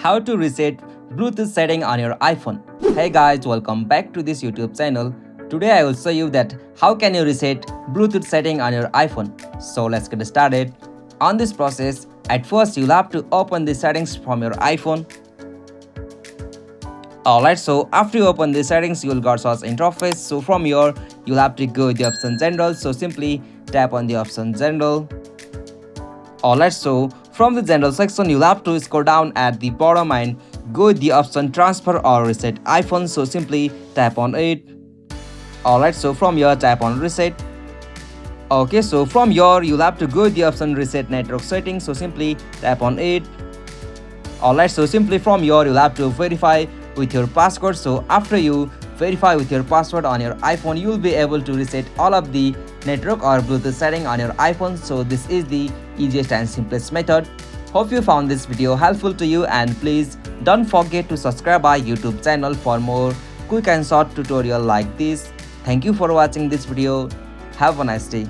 how to reset Bluetooth setting on your iPhone. Hey guys, welcome back to this YouTube channel. Today I will show you that how can you reset Bluetooth setting on your iPhone. So let's get started. On this process, at first you'll have to open the settings from your iPhone. Alright, so after you open the settings, you will got such interface. So from here, you'll have to go the option general. So simply tap on the option general. Alright, so from the general section, you'll have to scroll down at the bottom and go the option transfer or reset iPhone. So simply tap on it. Alright, so from here tap on reset. Okay, so from here you'll have to go the option reset network settings. So simply tap on it. Alright, so simply from here you'll have to verify with your password. So after you verify with your password on your iPhone, you'll be able to reset all of the network or Bluetooth setting on your iPhone. So this is the easiest and simplest method. Hope you found this video helpful to you, and please don't forget to subscribe our YouTube channel for more quick and short tutorial like this. Thank you for watching this video. Have a nice day.